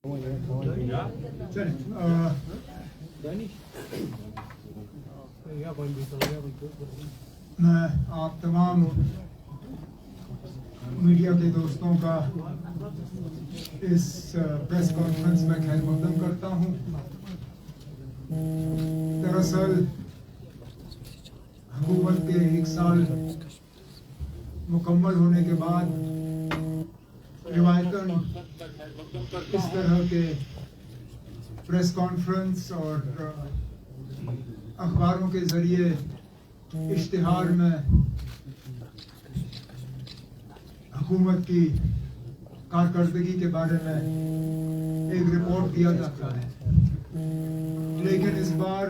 मैं आप तमाम मीडिया के दोस्तों का इस प्रेस कॉन्फ्रेंस में खैर मकदम करता हूं। दरअसल हुकूमत के 1 साल मुकम्मल होने के बाद रिवायतन इस तरह के प्रेस कॉन्फ्रेंस और अखबारों के जरिए इश्तिहार में हुकूमत की कारकर्दगी के बारे में एक रिपोर्ट दिया जाता है, लेकिन इस बार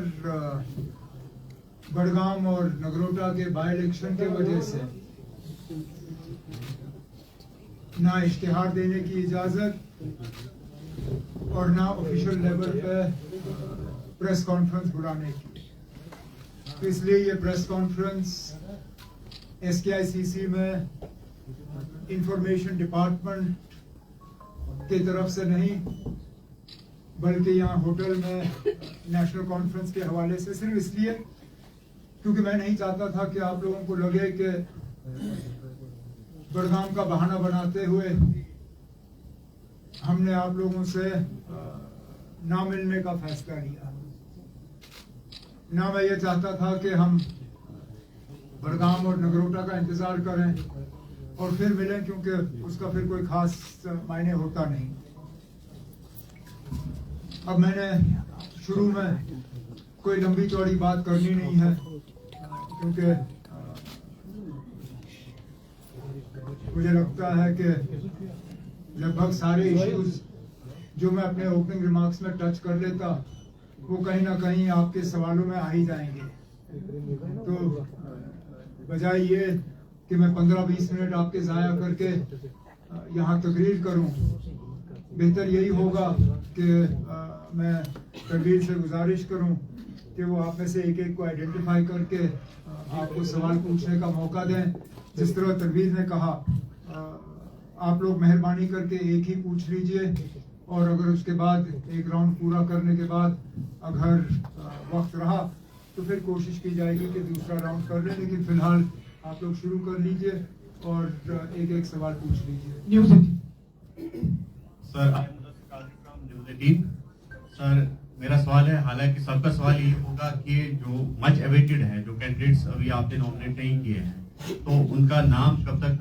बड़गाम और नगरोटा के बाई इलेक्शन के वजह से ना इश्तिहार देने की इजाज़त और ना ऑफिशियल लेवल पे प्रेस कॉन्फ्रेंस बुलाने की। तो इसलिए ये प्रेस कॉन्फ्रेंस SKICC में इंफॉर्मेशन डिपार्टमेंट की तरफ से नहीं, बल्कि यहाँ होटल में नेशनल कॉन्फ्रेंस के हवाले से, सिर्फ इसलिए क्योंकि मैं नहीं चाहता था कि आप लोगों को लगे कि बड़गाम का बहाना बनाते हुए हमने आप लोगों से ना मिलने का फैसला लिया। ना मैं ये चाहता था कि हम बड़गाम और नगरोटा का इंतजार करें और फिर मिलें, क्योंकि उसका फिर कोई खास मायने होता नहीं। अब मैंने शुरू में कोई लंबी चौड़ी बात करनी नहीं है, क्योंकि मुझे लगता है कि लगभग सारे इश्यूज जो मैं अपने ओपनिंग रिमार्क्स में टच कर लेता वो कहीं ना कहीं आपके सवालों में आ ही जाएंगे। तो बजाय ये कि मैं 15-20 मिनट आपके ज़ाया करके यहाँ तकरीर करूँ, बेहतर यही होगा कि मैं तनवीर से गुजारिश करूँ कि वो आप में से एक को आइडेंटिफाई करके आपको सवाल पूछने का मौका दें। जिस तरह तनवीर ने कहा, आप लोग मेहरबानी करके एक ही पूछ लीजिए, और अगर उसके बाद एक राउंड पूरा करने के बाद अगर वक्त रहा तो फिर कोशिश की जाएगी कि दूसरा राउंड कर लें, लेकिन फिलहाल आप लोग शुरू कर लीजिए और एक सवाल पूछ लीजिए। न्यूज़ 18 सर, न्यूज़ 18 सर, मेरा सवाल है, हालांकि सबका सवाल ये होगा कि जो मच अवेटेड है, जो कैंडिडेट्स अभी आपने नॉमिनेट नहीं किए हैं, तो उनका नाम कब तक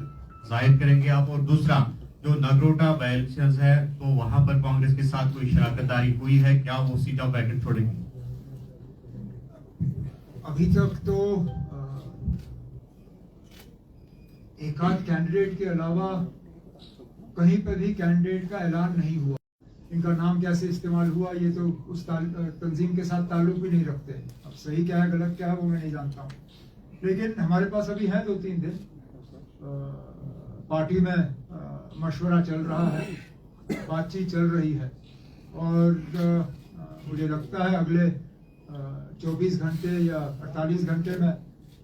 जाहिर करेंगे आप? और दूसरा, जो नगरोटा बाई इलेक्शंस है, तो वहां पर कांग्रेस के साथ कोई शराकतदारी हुई है क्या? वो सीट ऑफ वैकेंट छोड़ेंगे? अभी तक तो एक आध कैंडिडेट के अलावा कहीं पर भी कैंडिडेट का ऐलान नहीं हुआ। इनका नाम कैसे इस्तेमाल हुआ ये तो उस तंजीम के साथ ताल्लुक भी नहीं रखते। अब सही क्या है गलत क्या है वो मैं नहीं जानता हूँ, लेकिन हमारे पास अभी है 2-3 दिन। पार्टी में मशवरा चल रहा है, बातचीत चल रही है, और मुझे लगता है अगले 24 घंटे या 48 घंटे में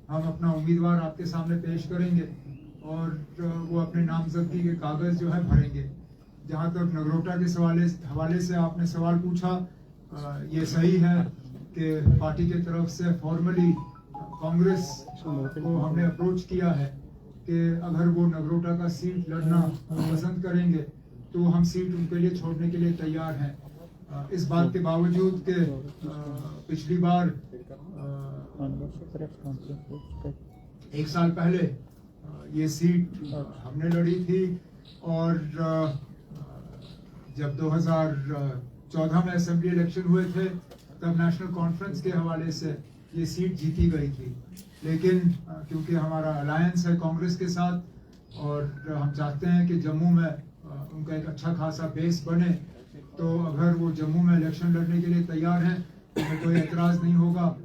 हम अपना उम्मीदवार आपके सामने पेश करेंगे और वो अपने नामजदगी के कागज जो है भरेंगे। जहाँ तक नगरोटा के हवाले से आपने सवाल पूछा, ये सही है कि पार्टी की तरफ से फॉर्मली कांग्रेस को हमने अप्रोच किया है कि अगर वो नगरोटा का सीट लड़ना पसंद करेंगे तो हम सीट उनके लिए छोड़ने के लिए तैयार हैं। इस बात के बावजूद कि पिछली बार 1 साल पहले ये सीट हमने लड़ी थी, और जब 2014 में असेंबली इलेक्शन हुए थे तब नेशनल कॉन्फ्रेंस के हवाले से ये सीट जीती गई थी। लेकिन क्योंकि हमारा अलायंस है कांग्रेस के साथ और हम चाहते हैं कि जम्मू में उनका एक अच्छा खासा बेस बने, तो अगर वो जम्मू में इलेक्शन लड़ने के लिए तैयार हैं तो कोई एतराज़ नहीं होगा।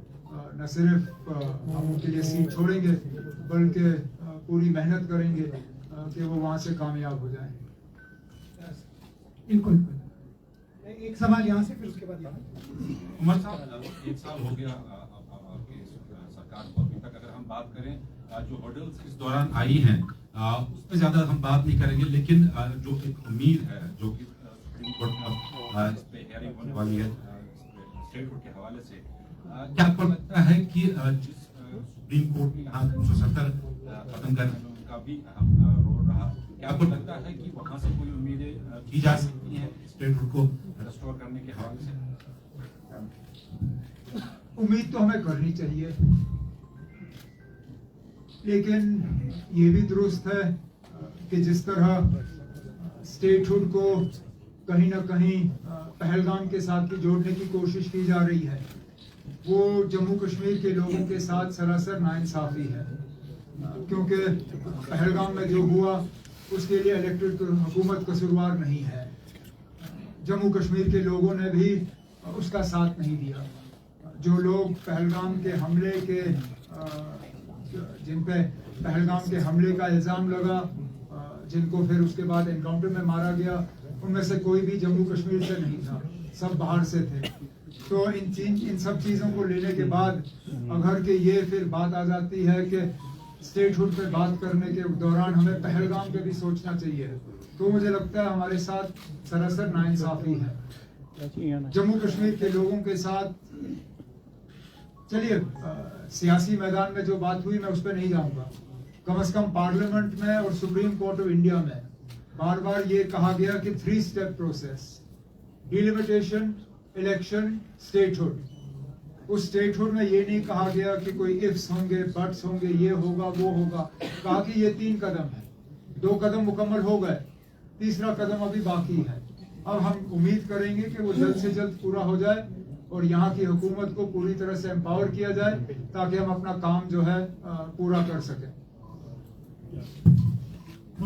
न सिर्फ हम उनके लिए सीट छोड़ेंगे बल्कि पूरी मेहनत करेंगे कि वो वहाँ से कामयाब हो जाएं। बिल्कुल। एक सवाल यहाँ से, फिर उसके बाद यहाँ। उमर साहब, 1 साल हो गया आपकी सरकार को। अभी तक अगर हम बात करें जो हर्डल्स इस दौरान आई हैं उस पर ज्यादा हम बात नहीं करेंगे, लेकिन जो एक उम्मीद है जो कि सुप्रीम कोर्ट इस पे हेयरिंग होने वाली है स्टेट हुड के हवाले से। क्या आपको लगता है कि जिस सुप्रीम कोर्ट ने यहाँ 370 खत्म करने में उनका भी अहम रोल रहा, क्या आपको लगता है कि वहाँ से कोई उम्मीदें की जा सकती हैं स्टेट हुड को रेस्टोर करने के हवाले से? उम्मीद तो हमें करनी चाहिए, लेकिन ये भी दुरुस्त है कि जिस तरह स्टेटहुड को कहीं ना कहीं पहलगाम के साथ भी जोड़ने की कोशिश की जा रही है, वो जम्मू कश्मीर के लोगों के साथ सरासर नाइंसाफी है। क्योंकि पहलगाम में जो हुआ उसके लिए इलेक्टेड हुकूमत कसूरवार नहीं है। जम्मू कश्मीर के लोगों ने भी उसका साथ नहीं दिया। जो लोग पहलगाम के हमले के जिन पे पहलगाम के हमले का इल्ज़ाम लगा, जिनको फिर उसके बाद एनकाउंटर में मारा गया, उनमें से कोई भी जम्मू कश्मीर से नहीं था, सब बाहर से थे। तो इन सब चीज़ों को लेने के बाद अगर के ये फिर बात आ जाती है कि स्टेटहुड पे बात करने के दौरान हमें पहलगाम पे भी सोचना चाहिए, तो मुझे लगता है हमारे साथ सरासर नाइंसाफी है। जम्मू कश्मीर के लोगों के साथ चलिए सियासी मैदान में जो बात हुई मैं उस पर नहीं जाऊंगा। कम से कम पार्लियामेंट में और सुप्रीम कोर्ट ऑफ इंडिया में बार बार ये कहा गया कि 3 step process, delimitation, election, statehood. उस स्टेटहुड में ये नहीं कहा गया कि कोई इफ्स होंगे, बट्स होंगे, ये होगा वो होगा। कहा कि ये 3 कदम है, 2 कदम मुकम्मल हो गए, तीसरा कदम अभी बाकी है। अब हम उम्मीद करेंगे कि वो जल्द से जल्द पूरा हो जाए और यहाँ की हुकूमत को पूरी तरह से एम्पावर किया जाए ताकि हम अपना काम जो है पूरा कर सकें।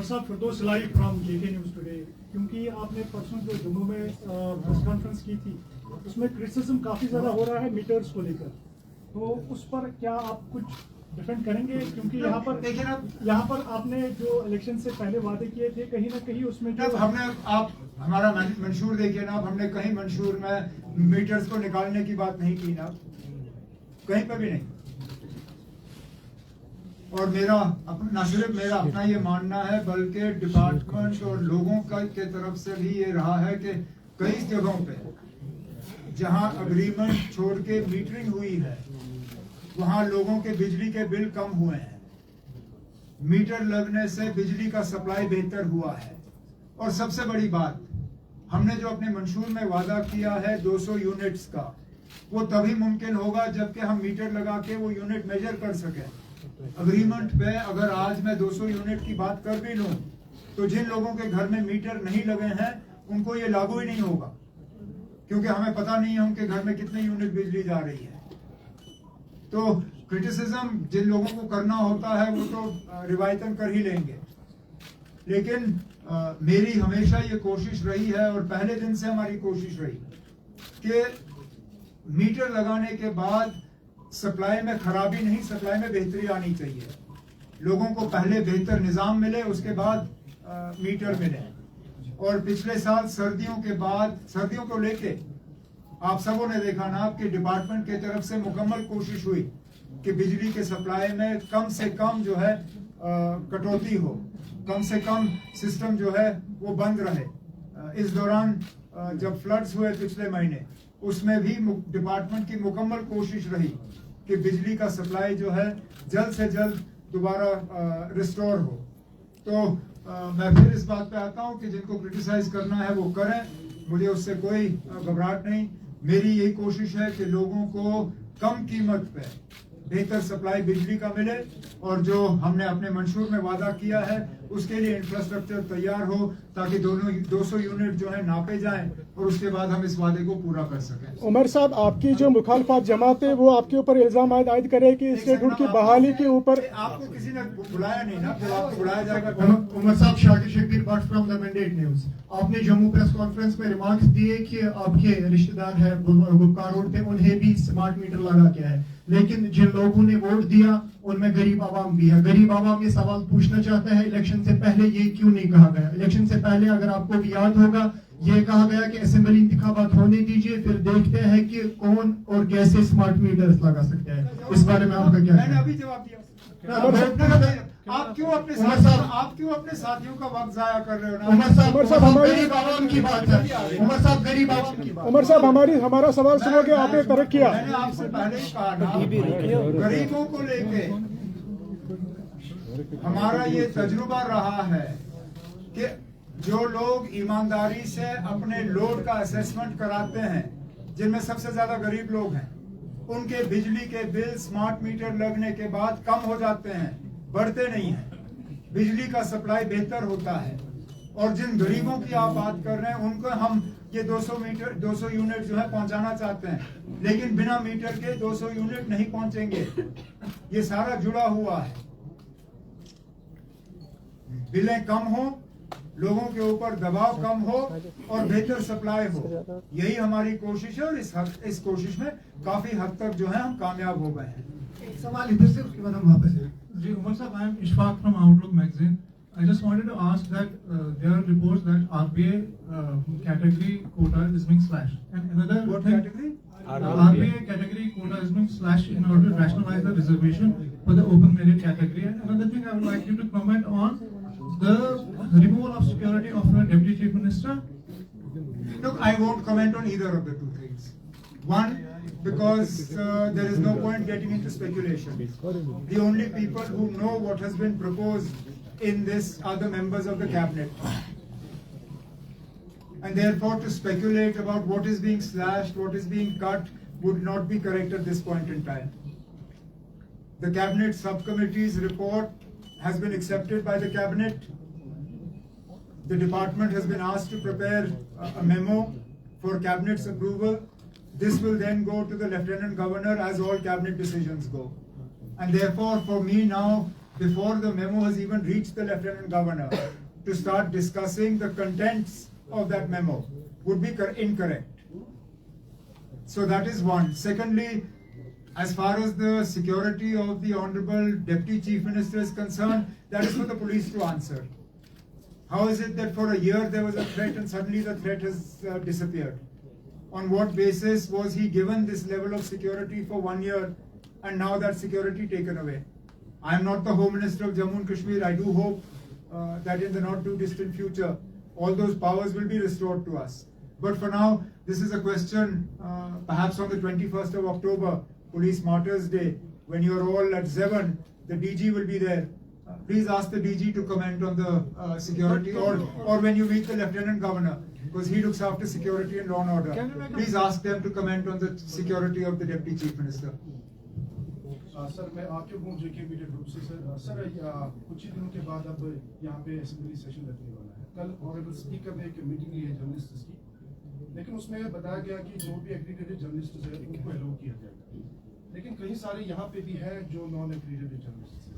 साहब, Firdaus live from JK news today. क्योंकि आपने परसों जो जम्मू में प्रेस कॉन्फ्रेंस की थी, उसमें क्रिटिसिज्म काफ़ी ज़्यादा हो रहा है मीटर्स को लेकर, तो उस पर क्या आप कुछ डिफेंड करेंगे? क्योंकि यहाँ पर आपने जो इलेक्शन से पहले वादे किए थे, कहीं ना कहीं उसमें जो हमने, आप हमारा मंशूर देखिए ना, हमने कहीं मंशूर में मीटर्स को निकालने की बात नहीं की ना, कहीं पे भी नहीं। और मेरा न सिर्फ मेरा अपना ये मानना है, बल्कि डिपार्टमेंट और लोगों का के तरफ से भी ये रहा है कि कई जगहों पे जहां अग्रीमेंट छोड़ के मीटरिंग हुई है, वहां लोगों के बिजली के बिल कम हुए हैं, मीटर लगने से बिजली का सप्लाई बेहतर हुआ है। और सबसे बड़ी बात, हमने जो अपने मंशूर में वादा किया है 200 यूनिट्स का, वो तभी मुमकिन होगा जबकि हम मीटर लगा के वो यूनिट मेजर कर सकें। अग्रीमेंट पे अगर आज मैं 200 यूनिट की बात कर भी लूं, तो जिन लोगों के घर में मीटर नहीं लगे हैं उनको ये लागू ही नहीं होगा, क्योंकि हमें पता नहीं है उनके घर में कितने यूनिट बिजली जा रही है। तो क्रिटिसिज्म जिन लोगों को करना होता है वो तो रिवायतन कर ही लेंगे, लेकिन मेरी हमेशा ये कोशिश रही है और पहले दिन से हमारी कोशिश रही कि मीटर लगाने के बाद सप्लाई में खराबी नहीं, सप्लाई में बेहतरी आनी चाहिए। लोगों को पहले बेहतर निज़ाम मिले, उसके बाद मीटर मिले। और पिछले साल सर्दियों के बाद, सर्दियों को लेके आप सबों ने देखा ना कि डिपार्टमेंट की तरफ से मुकम्मल कोशिश हुई कि बिजली के सप्लाई में कम से कम जो है कटौती हो, कम से कम सिस्टम जो है वो बंद रहे। इस दौरान जब फ्लड्स हुए पिछले महीने, उसमें भी डिपार्टमेंट की मुकम्मल कोशिश रही कि बिजली का सप्लाई जो है जल्द से जल्द दोबारा रिस्टोर हो। तो मैं फिर इस बात पे आता हूँ कि जिनको क्रिटिसाइज करना है वो करें, मुझे उससे कोई घबराहट नहीं। मेरी यही कोशिश है कि लोगों को कम कीमत पे बेहतर सप्लाई बिजली का मिले, और जो हमने अपने मंशूर में वादा किया है उसके लिए इंफ्रास्ट्रक्चर तैयार हो ताकि दोनों 200 यूनिट जो है नापे जाएं और उसके बाद हम इस वादे को पूरा कर सकें। उमर साहब, आपकी जो मुखालफत जमात है वो आपके ऊपर इल्जाम आयद करे कि स्टेटहुड की बहाली के ऊपर आपको किसी ने बुलाया नहीं ना, जब आपको बुलाया जाएगा। उमर साहब, Shakir Shakeel Bhatt from the mandate news. आपने जम्मू प्रेस कॉन्फ्रेंस में रिमार्क्स दिए कि आपके रिश्तेदार है गुलकार रोड पे, उन्हें भी स्मार्ट मीटर लगा के है, लेकिन जिन लोगों ने वोट दिया उनमें गरीब आवाम भी है। गरीब आवाम ये सवाल पूछना चाहता है, इलेक्शन से पहले ये क्यों नहीं कहा गया? इलेक्शन से पहले अगर आपको भी याद होगा, ये कहा गया कि असेंबली इंतखाबात होने दीजिए, फिर देखते हैं कि कौन और कैसे स्मार्ट मीटर्स लगा सकते हैं। इस बारे में आपका क्या मैंने अभी जवाब दिया। आप क्यों अपने साथियों का वक्त जाया कर रहे हो ना? उमर साहब हमारी- गरीब आवाम की बात है। उमर साहब गरीब आवाम की बात। उमर साहब हमारा सवाल सुनोगे, आपने तर्क किया। मैंने आपसे पहले ही कहा ना, गरीबों को लेके हमारा ये तजुर्बा रहा है कि जो लोग ईमानदारी से अपने लोड का असेसमेंट कराते हैं, जिनमें सबसे ज्यादा गरीब लोग हैं, उनके बिजली के बिल स्मार्ट मीटर लगने के बाद कम हो जाते हैं, बढ़ते नहीं हैं। बिजली का सप्लाई बेहतर होता है। और जिन गरीबों की आप बात कर रहे हैं, उनको हम ये 200 यूनिट जो है पहुंचाना चाहते हैं, लेकिन बिना मीटर के 200 यूनिट नहीं पहुंचेंगे। ये सारा जुड़ा हुआ है। बिलें कम हो, लोगों के ऊपर दबाव कम हो और बेहतर सप्लाई हो, यही हमारी कोशिश है। और इस कोशिश में काफी हद तक जो है हम कामयाब हो गए हैं। एक सवाल इधर से, उसके बाद हम वापस आएंगे। जी उमर साहब, I am Ishfaq from Outlook magazine. I just wanted to ask that there are reports that RBA category quota is being slashed, and another What thing, category? RBA category quota is being slashed in order to rationalize the reservation for the open merit category. And another thing, I would like you to comment on the removal of security of the Deputy Chief Minister. Look, I won't comment on either of the two things. One, because there is no point getting into speculation. The only people who know what has been proposed in this are the members of the cabinet. And therefore, to speculate about what is being slashed, what is being cut, would not be correct at this point in time. The cabinet subcommittee's report has been accepted by the cabinet. The department has been asked to prepare a memo for cabinet's approval. This will then go to the Lieutenant Governor as all cabinet decisions go. And therefore, for me now, before the memo has even reached the Lieutenant Governor, to start discussing the contents of that memo would be incorrect. So that is one. Secondly, as far as the security of the Honorable Deputy Chief Minister is concerned, that is for the police to answer. How is it that for a year there was a threat and suddenly the threat has disappeared? On what basis was he given this level of security for 1 year and now that security taken away? I am not the Home Minister of Jammu and Kashmir. I do hope that in the not too distant future, all those powers will be restored to us. But for now, this is a question, perhaps on the 21st of October, Police Martyrs Day, when you're all at Zevan, the DG will be there. Please ask the DG to comment on the security, or when you meet the Lieutenant Governor, because he looks after security and law and order. Please ask them to comment on the security of the Deputy Chief Minister. Sir मैं आके हूँ जेके media group से। Sir कुछ ही दिनों के बाद अब यहाँ पे असेंबली सेशन लगने वाला है। कल ऑनरेबल स्पीकर ने एक मीटिंग ली है जर्नलिस्ट्स की, लेकिन उसमें बताया गया कि जो भी एग्रीगेटेड जर्नलिस्ट है उनको अलाउ किया जाएगा, लेकिन कई सारे यहाँ पे भी है जो नॉन एग्रीगेटेड जर्नलिस्ट है।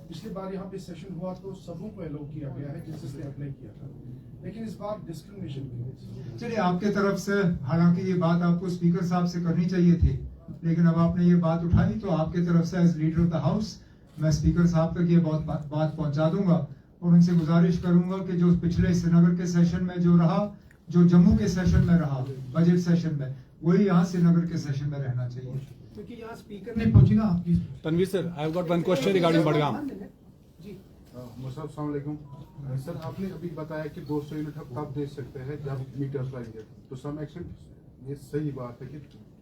पिछली बार यहाँ पे सेशन हुआ तो सबों को अलाउ किया गया है जिसने अप्लाई किया था, लेकिन इस बार डिस्क्रिमिनेशन की। चलिए, आपके तरफ से हालांकि ये बात आपको स्पीकर साहब से करनी चाहिए थी, लेकिन अब आपने ये बात उठाई तो आपके तरफ से as leader of the house मैं स्पीकर साहब तक ये बात पहुंचा दूंगा और उनसे गुजारिश करूंगा कि जो पिछले श्रीनगर के सेशन में जो रहा, जो जम्मू के सेशन में रहा बजट सेशन में, वही यहाँ श्रीनगर के सेशन में रहना चाहिए। क्योंकि यहाँ स्पीकर ने पहुंचेगा आपकी। Tanveer sir, I have got one question regarding Badgam. Ji Musab अस्सलाम वालेकुम। सर आपने अभी बताया कि 200 यूनिट हम तब दे सकते हैं जब मीटर्स लगेंगे, तो सम एक्सटेंट ये सही बात है कि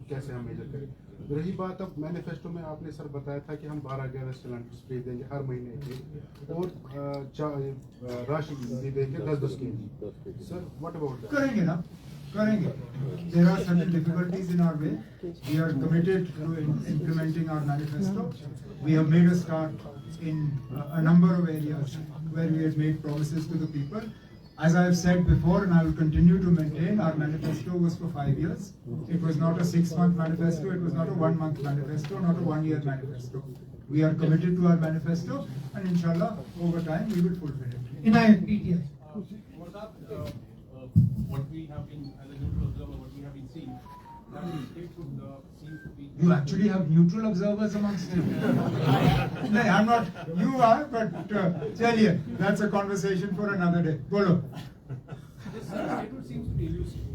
कैसे हम मेजर करें। रही बात अब मैनिफेस्टो में आपने सर बताया था कि हम 12 गैस सिलेंडर्स भेज देंगे हर महीने के और राशन भी देंगे 10-10 KG. Sir what about that? करेंगे ना, करेंगे। There are certain difficulties in our way. We are committed to implementing our manifesto. We have made a start in a number of areas where we had made promises to the people. As I have said before, and I will continue to maintain, our manifesto was for 5 years. It was not a 6-month manifesto. It was not a 1-month manifesto, not a 1-year manifesto. We are committed to our manifesto, and inshallah, over time, we will fulfill it. Inayat PTI। What we have been, as a neutral observer, what we have been seeing, that the state would seem to be. You actually have neutral observers amongst you. No, I'm not. You are, but chaliye, that's a conversation for another day. Bolo. This statement seems to be elusive.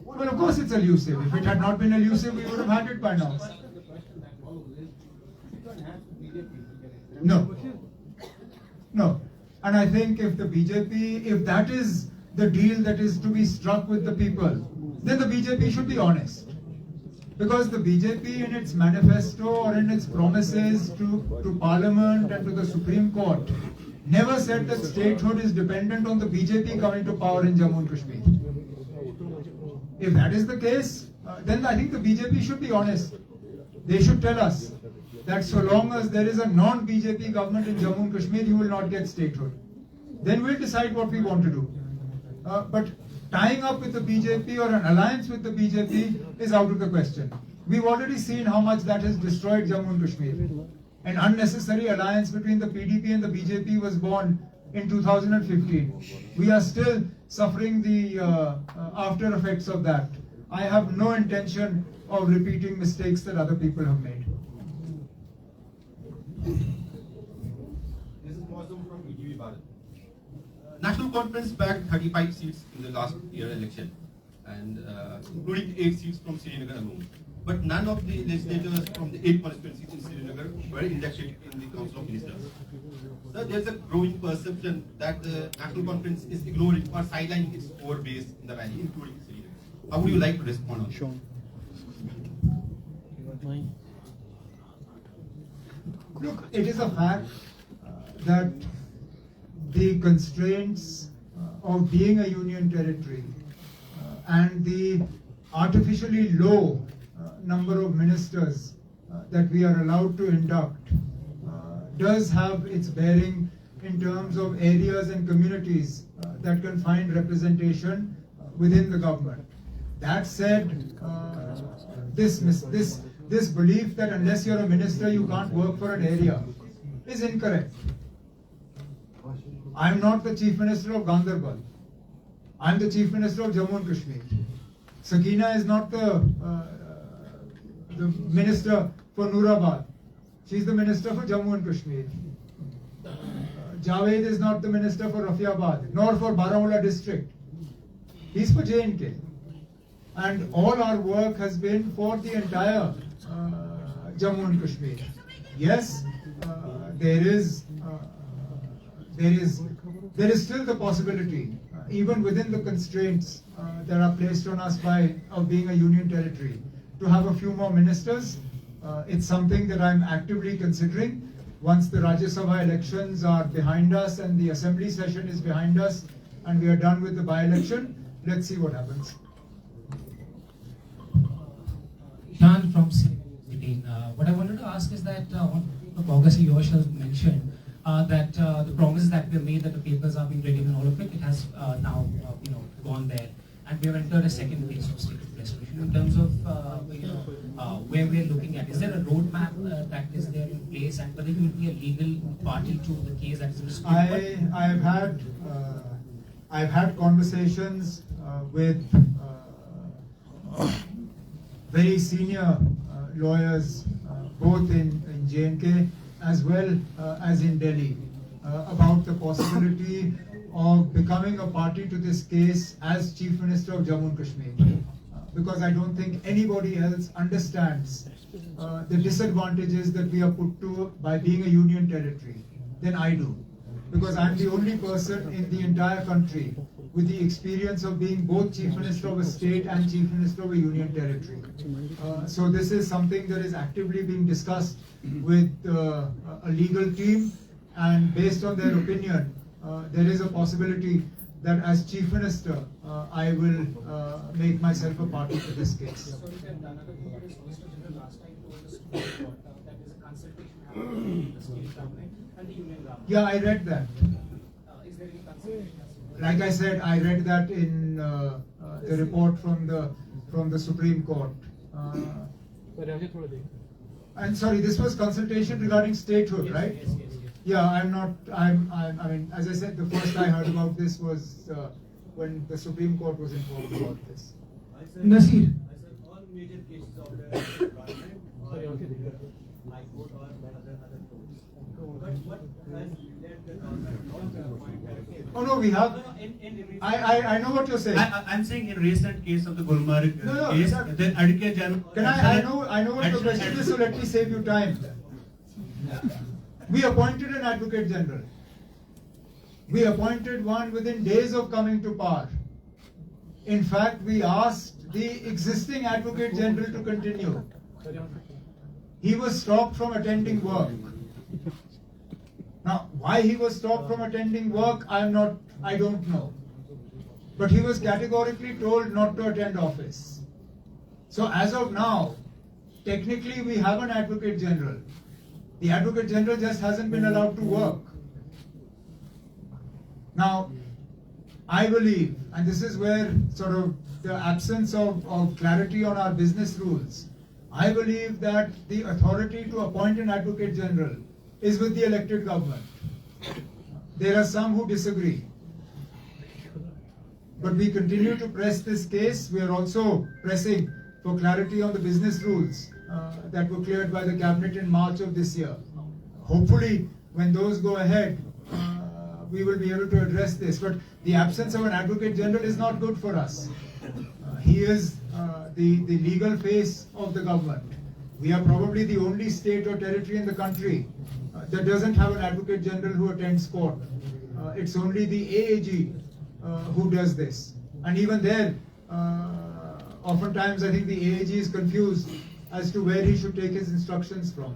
Well, of course it's elusive. If it had not been elusive, we would have had it by now. The question that follows is, if you enhance the BJP, No. No. And I think if the BJP, if that is the deal that is to be struck with the people, then the BJP should be honest. Because the BJP in its manifesto or in its promises to Parliament and to the Supreme Court never said that statehood is dependent on the BJP coming to power in Jammu and Kashmir. If that is the case, then I think the BJP should be honest. They should tell us that so long as there is a non-BJP government in Jammu and Kashmir, you will not get statehood. Then we'll decide what we want to do. But tying up with the BJP or an alliance with the BJP is out of the question. We've already seen how much that has destroyed Jammu and Kashmir. An unnecessary alliance between the PDP and the BJP was born in 2015. We are still suffering the after effects of that. I have no intention of repeating mistakes that other people have made. This is Mosum from ETV Bharat. National Conference bagged 35 seats in the last year election, and including 8 seats from Srinagar alone. But none of the legislators from the 8 constituencies in Srinagar were inducted in the Council of Ministers. So there's a growing perception that the National Conference is ignoring or sidelining its core base in the rally, including Srinagar. How would you like to respond on that? Look, it is a fact that the constraints of being a union territory and the artificially low number of ministers that we are allowed to induct does have its bearing in terms of areas and communities that can find representation within the government. That said, this belief that unless you're a minister you can't work for an area is incorrect. I'm not the Chief Minister of Gandarbal. I'm the Chief Minister of Jammu and Kashmir. Sakina is not the Minister for Noorabad. She's the Minister for Jammu and Kashmir. Javed is not the Minister for Rafiabad, nor for Baramulla district. He's for J&K. And all our work has been for the entire Jammu and Kashmir. Yes, there is still the possibility, even within the constraints that are placed on us of being a union territory, to have a few more ministers. It's something that I'm actively considering. Once the Rajya Sabha elections are behind us and the assembly session is behind us and we are done with the by-election, let's see what happens. Sean from CITI. What I wanted to ask is that August yourself mentioned that the promises that were made that the papers are being ready and all of it has now gone there, and we have entered a second phase of state of restoration in terms of where we are looking at. Is there a roadmap that is there in place, and whether you will be a legal party to the case that is in dispute? I've had conversations with very senior lawyers, both in J&K as well as in Delhi, about the possibility of becoming a party to this case as Chief Minister of Jammu and Kashmir. Because I don't think anybody else understands the disadvantages that we are put to by being a union territory than I do. Because I'm the only person in the entire country with the experience of being both Chief Minister of a state and Chief Minister of a union territory. So this is something that is actively being discussed with a legal team, and based on their opinion, there is a possibility that as Chief Minister, I will make myself a party to this case. So we can Solicitor General last time told us that is a consultation happening between the state government and the union government. Yeah, I read that. Is there any consultation? Like I said, I read that in the report from the Supreme Court. And sorry, this was consultation regarding statehood, right? Yes. Yeah, I mean, as I said, the first I heard about this was when the Supreme Court was informed about this. Nasir. All major cases of the government or High Court or other courts. But what has led the government not to appoint? Oh no, we have. I know what you're saying. I'm saying in recent case of the Gulmarg case, the Advocate General. I know what the question is, so let me save you time. We appointed an Advocate General. We appointed one within days of coming to power. In fact, we asked the existing Advocate General to continue. He was stopped from attending work. Now, why he was stopped from attending work, I don't know. But he was categorically told not to attend office. So as of now, technically we have an Advocate General. The Advocate General just hasn't been allowed to work. Now, I believe, and this is where sort of the absence of clarity on our business rules, I believe that the authority to appoint an Advocate General is with the elected government. There are some who disagree. But we continue to press this case. We are also pressing for clarity on the business rules that were cleared by the cabinet in March of this year. Hopefully, when those go ahead, we will be able to address this. But the absence of an Advocate General is not good for us. He is the legal face of the government. We are probably the only state or territory in the country that doesn't have an Advocate General who attends court. It's only the AAG who does this. And even there, oftentimes I think the AAG is confused as to where he should take his instructions from.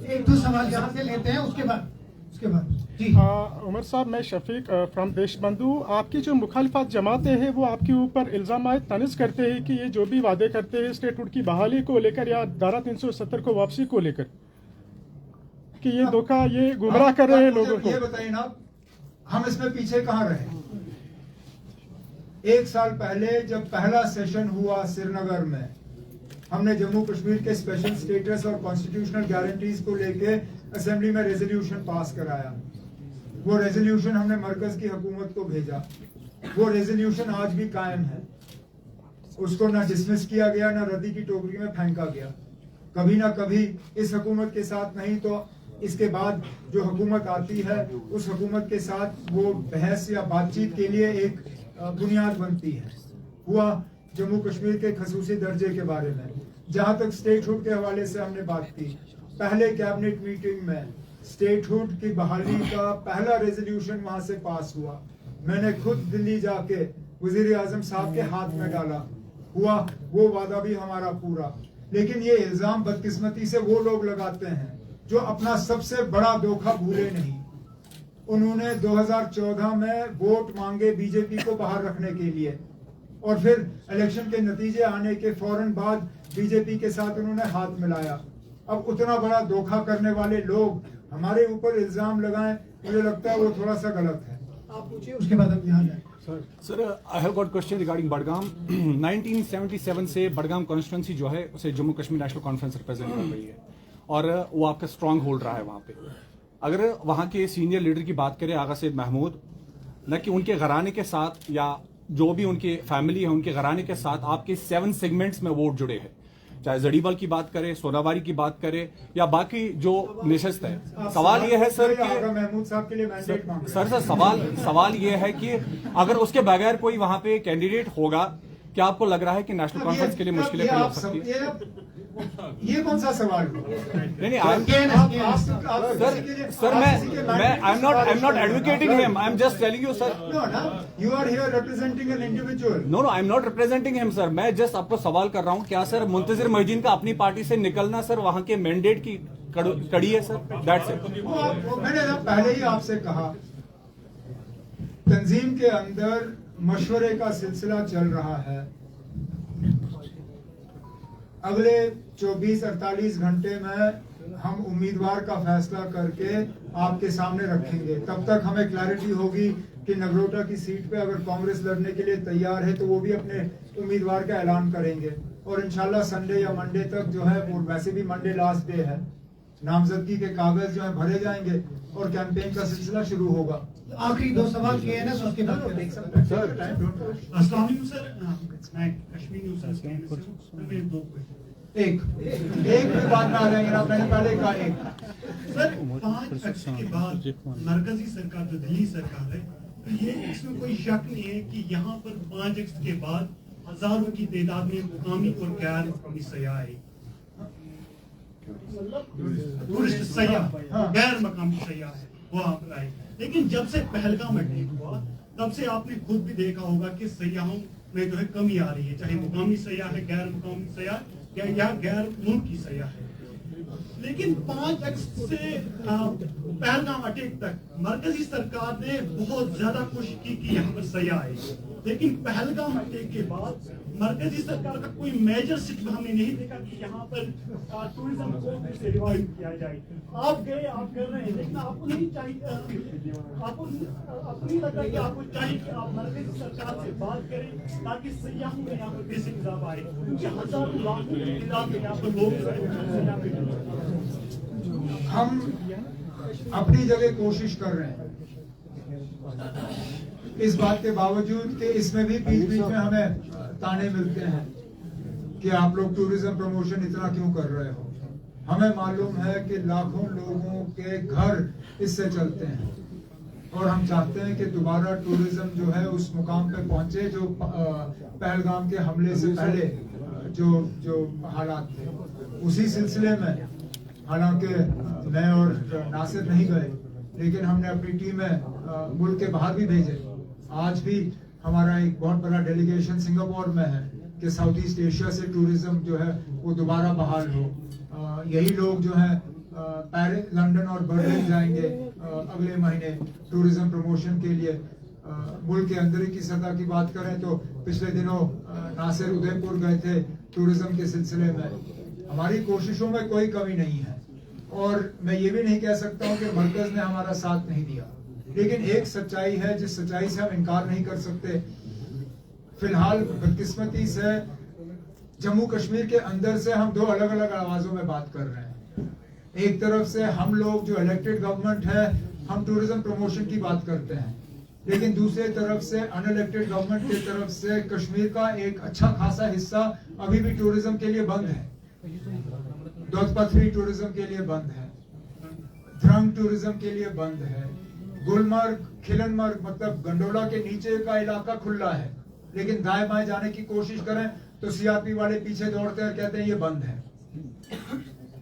एक दो सवाल यहाँ से लेते हैं, उसके बाद जी। उमर साहब, मैं शफीक फ्रॉम देशबंधु। आपकी जो मुखालिफत जमातें हैं वो आपके ऊपर इल्ज़ाम तनिज करते हैं कि ये जो भी वादे करते हैं स्टेटहुड की बहाली को लेकर या धारा 370 को वापसी को लेकर, कि ये धोखा, ये गुमराह कर रहे हैं लोगों को। ये बताइए ना, हम इसमें पीछे कहाँ रहे? एक साल पहले जब पहला सेशन हुआ श्रीनगर में, हमने जम्मू कश्मीर के स्पेशल स्टेटस और कॉन्स्टिट्यूशनल गारंटीज को लेके असेंबली में रेजोल्यूशन पास कराया। वो रेजोल्यूशन हमने मरकज की हुकूमत को भेजा। वो रेजोल्यूशन आज भी कायम है। उसको ना डिसमिस किया गया, ना रद्दी की टोकरी में फेंका गया। कभी ना कभी इस हुकूमत के साथ नहीं तो इसके बाद जो हुकूमत आती है उस हुकूमत के साथ वो बहस या बातचीत के लिए एक बुनियाद बनती है। हुआ जम्मू कश्मीर के खसूसी दर्जे के बारे में, जहां तक स्टेटहुड के हवाले से हमने बात की, पहले कैबिनेट मीटिंग में स्टेटहुड की बहाली का पहला रेजोल्यूशन वहां से पास हुआ। मैंने खुद दिल्ली जाके वजीर आजम साहब के हाथ में डाला। हुआ वो वादा भी हमारा पूरा। लेकिन ये इल्जाम बदकिस्मती से वो लोग लगाते हैं जो अपना सबसे बड़ा धोखा भूले नहीं। उन्होंने 2014 में वोट मांगे बीजेपी को बाहर रखने के लिए, और फिर इलेक्शन के नतीजे आने के फौरन बाद बीजेपी के साथ उन्होंने हाथ मिलाया। अब उतना बड़ा धोखा करने वाले लोग हमारे ऊपर इल्जाम लगाएं, मुझे लगता है वो थोड़ा सा गलत है। आप पूछिए, उसके बाद हम यहाँ जाएं। Sir, I have got question regarding Budgam. 1977 से बडगाम कॉन्स्टिट्यूंसी जो है उसे Jammu Kashmir national conference represent कर रही है और वो आपका स्ट्रांग होल्ड रहा है वहाँ पे। अगर वहाँ के सीनियर लीडर की बात करें आगा सैयद महमूद, न कि उनके घराने के साथ या जो भी उनके फैमिली है उनके घराने के साथ आपके 7 सेगमेंट्स में वोट जुड़े हैं, चाहे जड़ीबल की बात करें, सोनावारी की बात करें या बाकी जो निशस्त है। सवाल ये है सर कि महमूद साहब के लिए मैंडेट मांग रहे हैं। सर सवाल ये है कि अगर उसके बगैर कोई वहां पे कैंडिडेट होगा, क्या आपको लग रहा है कि नेशनल कॉन्फ्रेंस के लिए मुश्किलें हो सकती है? ये कौन सा सवाल? नहीं, सर मैं I am not advocating him, I am just telling you sir. You are here representing an individual. No I am not representing him sir, मैं जस्ट आपको सवाल कर रहा हूँ, क्या सर मुंतजिर मोहिद्दीन का अपनी पार्टी से निकलना सर वहाँ के मैंडेट की कड़ी है सर? That's it. मैंने पहले ही आपसे कहा, तंजीम के अंदर मशवरे का सिलसिला चल रहा है। अगले 24-48 घंटे में हम उम्मीदवार का फैसला करके आपके सामने रखेंगे। तब तक हमें क्लैरिटी होगी कि नगरोटा की सीट पे अगर कांग्रेस लड़ने के लिए तैयार है तो वो भी अपने उम्मीदवार का ऐलान करेंगे, और इंशाल्लाह संडे या मंडे तक जो है, वो वैसे भी मंडे लास्ट डे है, नामजदगी के कागज जो है भरे जाएंगे और कैंपेन का सिलसिला शुरू होगा। आखिरी 2 सवाल किए हैं ना, उसके बाद देख सकते हैं। सर, एक भी बात में आ जाएंगे ना, मैंने पहले कहा एक। सर, 5 अगस्त के बाद मरकजी सरकार जो दिल्ली सरकार है, तो ये इसमें कोई शक नहीं है कि यहाँ पर 5 अगस्त के बाद हजारों की तादाद में मुकामी और गैर मुकामी सयाह आए, टूरिस्ट सयाह, गैर मकामी सयाह है। वो आप आए। लेकिन जब से पहलगाम अटैक हुआ तब से आपने खुद भी देखा होगा कि सयाहों में जो है कमी आ रही है, चाहे मुकामी सयाह है, गैर मुकामी सयाह या गैर मुल्क की सयाह है। लेकिन 5 अगस्त से पहलगाम अटैक तक मरकजी सरकार ने बहुत ज्यादा कोशिश की कि यहाँ पर सयाह आए, लेकिन पहलगाम अटैक के बाद मरकजी सरकार का कोई मेजर स्टेप हमने नहीं देखा कि यहाँ पर टूरिज्म को फिर से रिवाइव किया जाए। आप गए, आप कर रहे हैं, लेकिन आपको नहीं चाहिए, आपको नहीं लगता कि आपको चाहिए कि आप मरकजी सरकार से बात करें ताकि सयाहों में यहाँ पर बेसिक निजाम आए, क्योंकि हजारों लाखों यहाँ पर लोग हम अपनी जगह कोशिश कर रहे हैं, इस बात के बावजूद कि इसमें भी बीच बीच में हमें ताने मिलते हैं कि आप लोग टूरिज्म प्रमोशन इतना क्यों कर रहे हो। हमें मालूम है कि लाखों लोगों के घर इससे चलते हैं और हम चाहते हैं कि दोबारा टूरिज्म जो है उस मुकाम पे पहुंचे जो पहलगाम के हमले से पहले जो हालात थे। उसी सिलसिले में हालांकि मैं और नासिर नहीं गए, लेकिन हमने अपनी टीमें मुल्क के बाहर भी भेजे। आज भी हमारा एक बहुत बड़ा डेलीगेशन सिंगापुर में है कि साउथ ईस्ट एशिया से टूरिज्म जो है वो दोबारा बहाल हो। यही लोग जो है पेरिस, लंदन और बर्लिन जाएंगे अगले महीने टूरिज्म प्रमोशन के लिए। मुल्क के अंदर की सतह की बात करें तो पिछले दिनों नासिर उदयपुर गए थे टूरिज्म के सिलसिले में। हमारी कोशिशों में कोई कमी नहीं है और मैं ये भी नहीं कह सकता हूँ कि मरकज ने हमारा साथ नहीं दिया, लेकिन एक सच्चाई है जिस सच्चाई से हम इनकार नहीं कर सकते। फिलहाल बदकिस्मती से जम्मू कश्मीर के अंदर से हम 2 अलग अलग आवाजों में बात कर रहे हैं। एक तरफ से हम लोग जो इलेक्टेड गवर्नमेंट है हम टूरिज्म प्रमोशन की बात करते हैं, लेकिन दूसरी तरफ से अनइलेक्टेड गवर्नमेंट की तरफ से कश्मीर का एक अच्छा खासा हिस्सा अभी भी टूरिज्म के लिए बंद है। दोदपथरी टूरिज्म के लिए बंद है, ध्रंग टूरिज्म के लिए बंद है, गुलमर्ग, खिलनमर्ग मतलब गंडोला के नीचे का इलाका खुला है, लेकिन दाएं बाएं जाने की कोशिश करें तो सीआरपी वाले पीछे दौड़ते हैं और कहते हैं ये बंद है।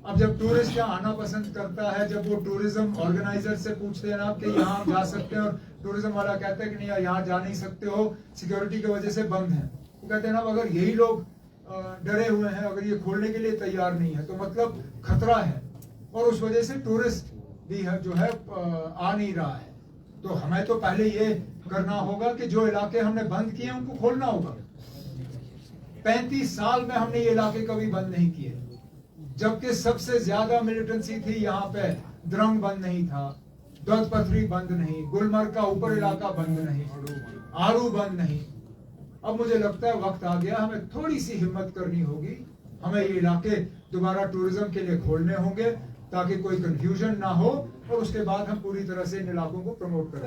अब जब टूरिस्ट यहाँ आना पसंद करता है, जब वो टूरिज्म ऑर्गेनाइजर से पूछते हैं ना कि यहाँ आप जा सकते हैं, और टूरिज्म वाला कहता है कि नहीं यहाँ जा नहीं सकते हो, सिक्योरिटी की वजह से बंद है, वो कहते हैं ना अगर यही लोग डरे हुए हैं, अगर ये खोलने के लिए तैयार नहीं है तो मतलब खतरा है और उस वजह से टूरिस्ट भी है जो है आ नहीं रहा है। तो हमें तो पहले ये करना होगा कि जो इलाके हमने बंद किए उनको खोलना होगा। 35 साल में हमने ये इलाके कभी बंद नहीं किए, जबकि सबसे ज्यादा मिलिटेंसी थी यहाँ पे। द्रंग बंद नहीं था, दोदपथरी बंद नहीं, गुलमर्ग का ऊपर इलाका बंद नहीं, आरू बंद नहीं। अब मुझे लगता है वक्त आ गया, हमें थोड़ी सी हिम्मत करनी होगी, हमें ये इलाके दोबारा टूरिज्म के लिए खोलने होंगे ताकि कोई कंफ्यूजन ना हो और उसके बाद हम पूरी तरह से इन इलाकों को प्रमोट कर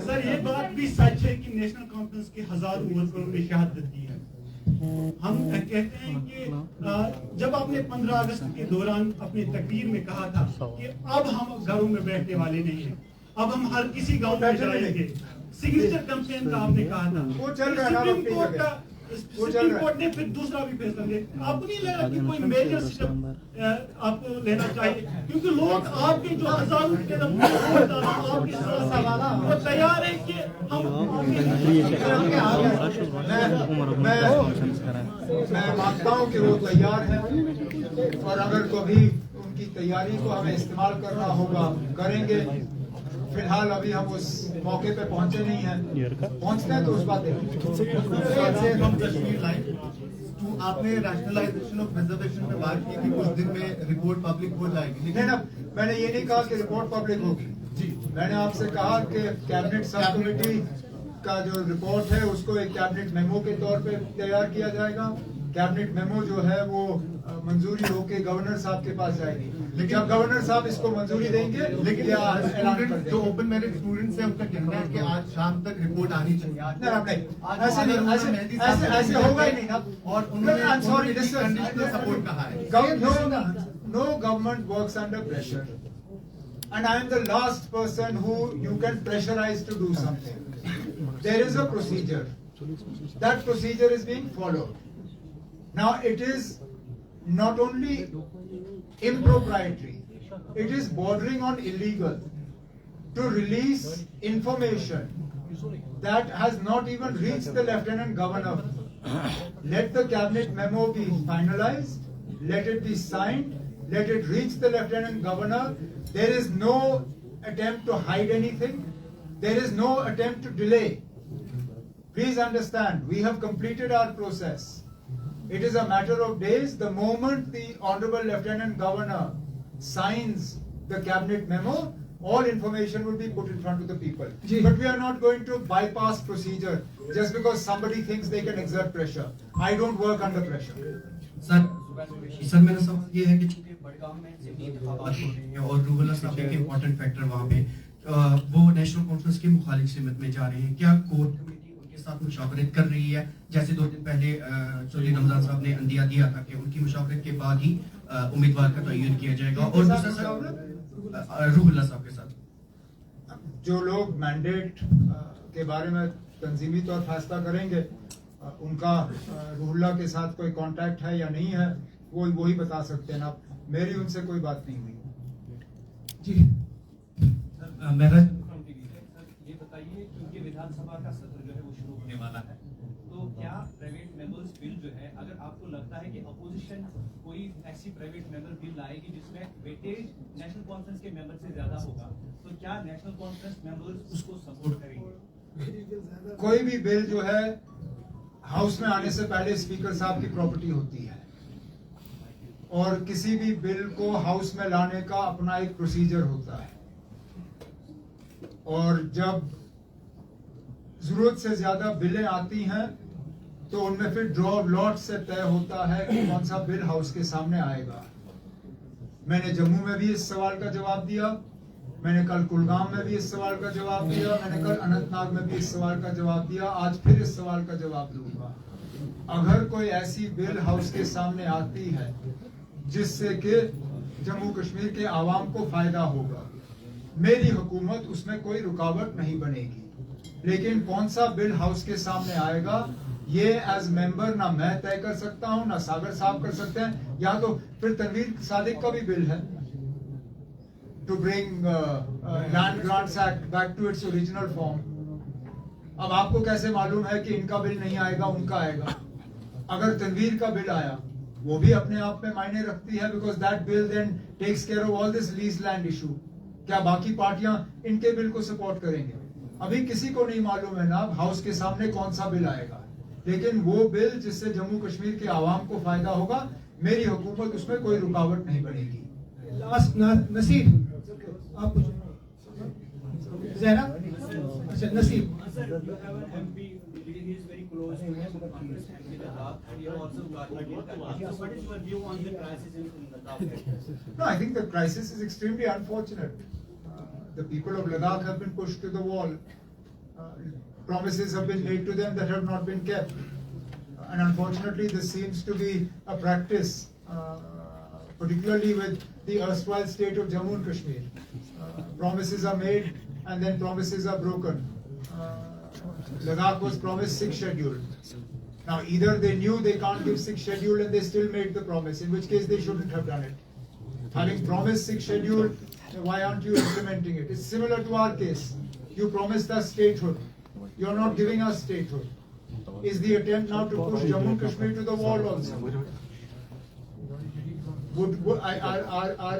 सर ये बात भी सच है कि नेशनल कॉन्फ्रेंस के हजारों वर्करों ने शहादत दी है। हम कहते हैं कि जब आपने 15 अगस्त के दौरान अपनी तकरीर में कहा था कि अब हम घरों में बैठने वाले नहीं हैं, अब हम हर किसी गांव में जाएंगे, सिग्नेचर कैंपेन का आपने कहा था, वो चल रहा है। सुप्रीम कोर्ट ने फिर दूसरा भी फैसला लिया। आपको नहीं लगा कि कोई मेजर स्टेप आपको लेना चाहिए, क्योंकि लोग आपके जो हजारों वो तैयार है कि हम मैं मानता हूँ कि वो तैयार है और अगर कभी उनकी तैयारी को हमें इस्तेमाल करना होगा करेंगे। फिलहाल अभी हम उस मौके पे पहुंचे नहीं हैं, पहुंचते हैं तो उस बात आपने रैशनलाइजेशन ऑफ रिजर्वेशन में बात की कि कुछ दिन में रिपोर्ट पब्लिक हो जाएगी, लेकिन अब मैंने ये नहीं कहा कि रिपोर्ट पब्लिक होगी जी। मैंने आपसे कहा कि कैबिनेट सब कमेटी का जो रिपोर्ट है उसको एक कैबिनेट मेमो के तौर पे तैयार किया जाएगा। कैबिनेट मेमो जो है वो मंजूरी होके गवर्नर साहब के पास जाएगी, लेकिन जब गवर्नर साहब इसको मंजूरी देंगे, लेकिन जो ओपन मेरिट स्टूडेंट्स हैं उनका कहना है कि आज शाम तक रिपोर्ट आनी चाहिए। ऐसे होगा ही नहीं ना। और उन्होंने सपोर्ट कहा है। No government works under pressure, and I am the last person who you can pressurize to do something. There is a procedure. That procedure is being followed. Now it is not only impropriety, it is bordering on illegal to release information that has not even reached the Lieutenant Governor. Let the cabinet memo be finalized, let it be signed, let it reach the Lieutenant Governor. There is no attempt to hide anything. There is no attempt to delay. Please understand, we have completed our process. It is a matter of days. The moment the Honorable Lieutenant Governor signs the cabinet memo, all information will be put in front of the people. But we are not going to bypass procedure just because somebody thinks they can exert pressure. I don't work under pressure. Sir मेरा सवाल ये है कि चूंकि बड़गांव में जितनी इंतखाबात हो रही हैं और रूबला साहब एक इम्पोर्टेंट फैक्टर वहाँ पे वो नेशनल कॉन्फ्रेंस की मुखालिफ सिमत में जा रहे हैं, क्या कोर कमेटी उनके साथ मुशावरत कर रही है? जैसे 2 दिन पहले चौधरी रमजान साहब ने अंदिया दिया था कि उनकी मुशावरत के बाद ही उम्मीदवार का तयन किया जाएगा। और दूसरा सर रूबला साहब के साथ जो लोग मैंडेट के बारे में तंजीमी तौर फैसला करेंगे, उनका रूहुल्ला के साथ कोई कांटेक्ट है या नहीं है वो वही बता सकते हैं ना। मेरी उनसे कोई बात नहीं हुई। जी मेरा ये बताइए, क्योंकि विधानसभा का सत्र जो है वो शुरू होने वाला है, तो क्या प्राइवेट मेंबर्स बिल जो है, अगर आपको लगता है कि अपोजिशन कोई ऐसी प्राइवेट मेंबर बिल लाएगी जिसमें वेटेज नेशनल कॉन्फ्रेंस के मेंबर से ज्यादा होगा, तो क्या नेशनल कॉन्फ्रेंस मेंबर्स उसको सपोर्ट करेंगे? कोई भी बिल जो है हाउस में आने से पहले स्पीकर साहब की प्रॉपर्टी होती है और किसी भी बिल को हाउस में लाने का अपना एक प्रोसीजर होता है, और जब जरूरत से ज्यादा बिलें आती हैं तो उनमें फिर ड्रॉ ऑफ लॉट से तय होता है कि कौन सा बिल हाउस के सामने आएगा। मैंने जम्मू में भी इस सवाल का जवाब दिया, मैंने कल कुलगाम में भी इस सवाल का जवाब दिया, मैंने कल अनंतनाग में भी इस सवाल का जवाब दिया, आज फिर इस सवाल का जवाब दूंगा। अगर कोई ऐसी बिल हाउस के सामने आती है जिससे कि जम्मू कश्मीर के आवाम को फायदा होगा, मेरी हुकूमत उसमें कोई रुकावट नहीं बनेगी। लेकिन कौन सा बिल हाउस के सामने आएगा ये एज मेंबर ना मैं तय कर सकता हूं, ना सागर साहब कर सकते हैं, या तो फिर तनवीर सादिक का भी बिल है to bring land grants act back to its original form. अब आपको कैसे मालूम है कि इनका बिल नहीं आएगा, उनका आएगा? अगर तनवीर का बिल आया वो भी अपने आप में मायने रखती है, because that bill then takes care of all this lease land issue. क्या बाकी पार्टियां इनके बिल को सपोर्ट करेंगे? अभी किसी को नहीं मालूम है ना हाउस के सामने कौन सा बिल आएगा, लेकिन वो बिल जिससे जम्मू कश्मीर के आवाम को फायदा होगा, मेरी हुकूमत उसमें कोई रुकावट नहीं बनेगी। नसीब आप ज़हरा नसीब No, I think the crisis is extremely unfortunate. The people of Ladakh have been pushed to the wall. Promises have been made to them that have not been kept. And unfortunately, this seems to be a practice, particularly with the erstwhile state of Jammu and Kashmir. Promises are made and then promises are broken. Ladakh was promised 6th schedule. Now, either they knew they can't give 6th schedule and they still made the promise, in which case they shouldn't have done it. Having promised 6th schedule, why aren't you implementing it? It's similar to our case. You promised us statehood. You're not giving us statehood. Is the attempt now to push Jammu and Kashmir to the wall also?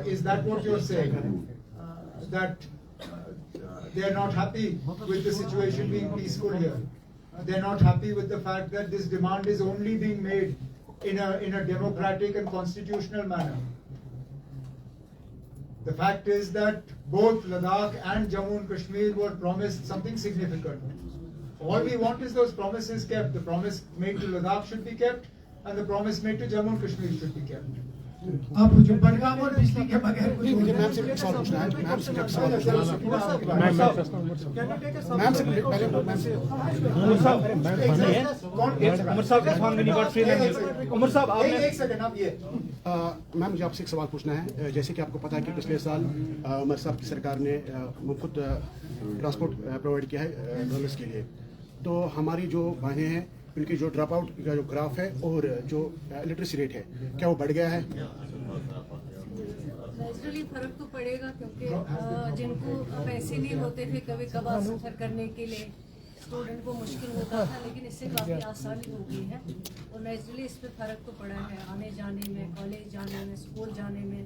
Is that what you're saying? That they're not happy with the situation being peaceful here. They're not happy with the fact that this demand is only being made in a democratic and constitutional manner. The fact is that both Ladakh and Jammu and Kashmir were promised something significant. All we want is those promises kept. The promise made to Ladakh should be kept, and the promise made to Jammu and Kashmir should be kept. आप जो बड़गांव और बिजली के बगैर कुछ ma'am से सवाल पूछना है, मैम से सवाल मैम मुझे आपसे एक सवाल पूछना है। जैसे कि आपको पता है कि पिछले साल उमर साहब की सरकार ने मुफ्त ट्रांसपोर्ट प्रोवाइड किया है गर्ल्स के लिए, तो हमारी जो बहनें हैं उनकी जो ड्रॉप आउट का जो ग्राफ है और जो लिटरेसी रेट है, क्या वो बढ़ गया है? नेचुरली फर्क तो पड़ेगा, क्योंकि जिनको पैसे नहीं होते थे कभी कभार सफर करने के लिए स्टूडेंट को मुश्किल होता था, लेकिन इससे काफ़ी आसानी हो गई है और नेचुरली इस पर फ़र्क तो पड़ा है आने जाने में, कॉलेज जाने में, स्कूल जाने में,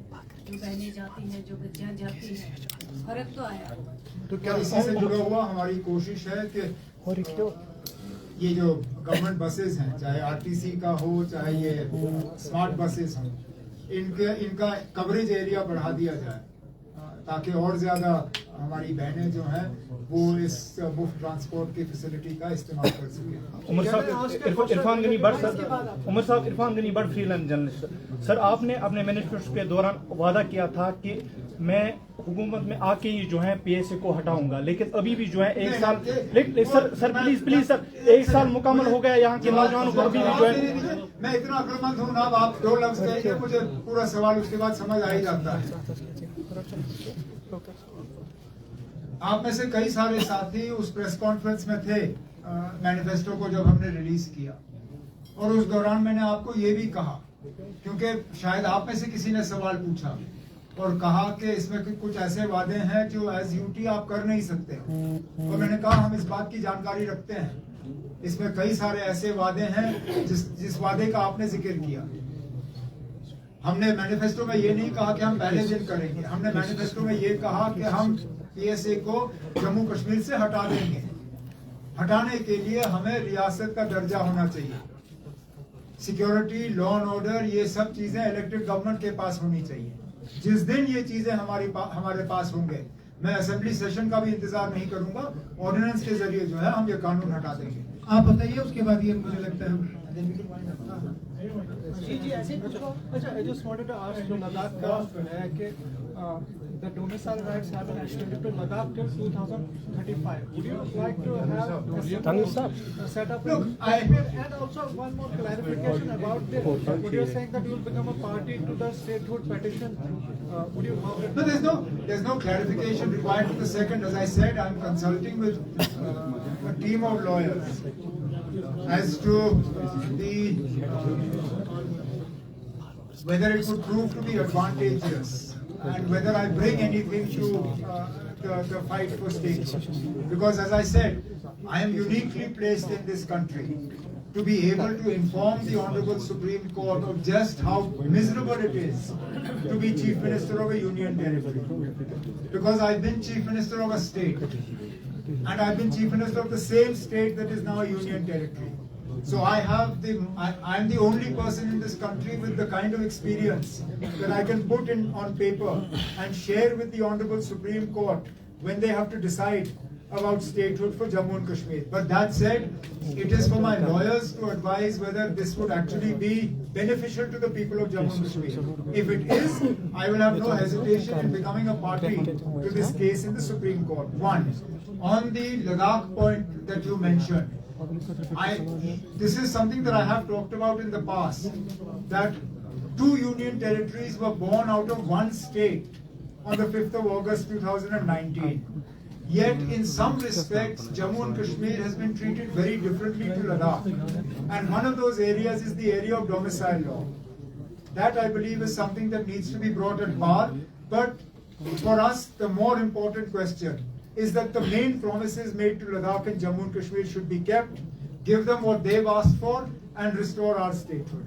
जो बहनें जाती हैं, जो बच्चियाँ जाती हैं, फ़र्क तो आया। तो क्या इसी से जुड़ा हुआ हमारी कोशिश है कि ये जो गवर्नमेंट बसेस हैं, चाहे आरटीसी का हो चाहे ये स्मार्ट बसेस हों, इनका कवरेज एरिया बढ़ा दिया जाए ताकि और ज्यादा हमारी बहनें जो हैं वो इस मुफ्त ट्रांसपोर्ट की फैसिलिटी का इस्तेमाल कर सकें। उमर साहब, इरफान गनी बट सर, उमर साहब Irfan Gani Butt freelance journalist sir, आपने अपने मैनिफेस्टो के दौरान वादा किया था कि मैं हुकूमत में आके ही जो है पीएसए को हटाऊंगा, लेकिन अभी भी जो है एक साल सर प्लीज सर 1 साल मुकम्मल हो गया, यहाँ के नौजवानों को अभी भी जो है। मैं इतना अक्लमंद हूँ ना, आप 2 लफ्ज कहेंगे मुझे पूरा सवाल उसके बाद समझ आ ही जाता है। आप में से कई सारे साथी उस प्रेस कॉन्फ्रेंस में थे मैनिफेस्टो को जब हमने रिलीज किया, और उस दौरान मैंने आपको ये भी कहा, क्योंकि शायद आप में से किसी ने सवाल पूछा और कहा कि इसमें कुछ ऐसे वादे हैं जो एज यूटी आप कर नहीं सकते, और मैंने कहा हम इस बात की जानकारी रखते हैं, इसमें कई सारे ऐसे वादे हैं जिस वादे का आपने जिक्र किया। हमने मैनिफेस्टो में ये नहीं कहा कि हम पहले दिन करेंगे, हमने मैनिफेस्टो में ये कहा कि हम पीएसए को जम्मू कश्मीर से हटा देंगे। हटाने के लिए हमें रियासत का दर्जा होना चाहिए, सिक्योरिटी, लॉ एंड ऑर्डर, ये सब चीजें इलेक्टेड गवर्नमेंट के पास होनी चाहिए। जिस दिन ये चीजें हमारे पास होंगे, मैं असेंबली सेशन का भी इंतजार नहीं करूंगा, ऑर्डिनेंस के जरिए जो है हम ये कानून हटा देंगे। आप बताइए, उसके बाद ये मुझे लगता है जी ऐसे कुछ। अच्छा, I just wanted to ask, जो लद्दाख का है कि the domicile rights have been extended to Ladakh till 2035. Would you like to have set up? Look, and also one more clarification about this. What you're saying that you will become a party to the statehood petition. Would you? No, there's no clarification required to the second. As I said, I'm consulting with a team of lawyers as to whether it would prove to be advantageous and whether I bring anything to the fight for statehood. Because as I said, I am uniquely placed in this country to be able to inform the Honorable Supreme Court of just how miserable it is to be Chief Minister of a union territory. Because I've been Chief Minister of a state, and I've been Chief Minister of the same state that is now a union territory. So I'm the only person in this country with the kind of experience that I can put on paper and share with the Honorable Supreme Court when they have to decide about statehood for Jammu and Kashmir. But that said, it is for my lawyers to advise whether this would actually be beneficial to the people of Jammu and Kashmir. If it is, I will have no hesitation in becoming a party to this case in the Supreme Court. One, on the Ladakh point that you mentioned, this is something that I have talked about in the past, that 2 union territories were born out of one state on the 5th of August 2019. Yet in some respects, Jammu and Kashmir has been treated very differently to Ladakh. And one of those areas is the area of domicile law. That, I believe, is something that needs to be brought at bar. But for us, the more important question is that the main promises made to Ladakh and Jammu and Kashmir should be kept, give them what they've asked for, and restore our statehood.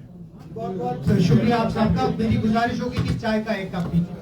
बहुत शुक्रिया आप सबका। मेरी गुजारिश होगी कि चाय का एक कप पीजिए।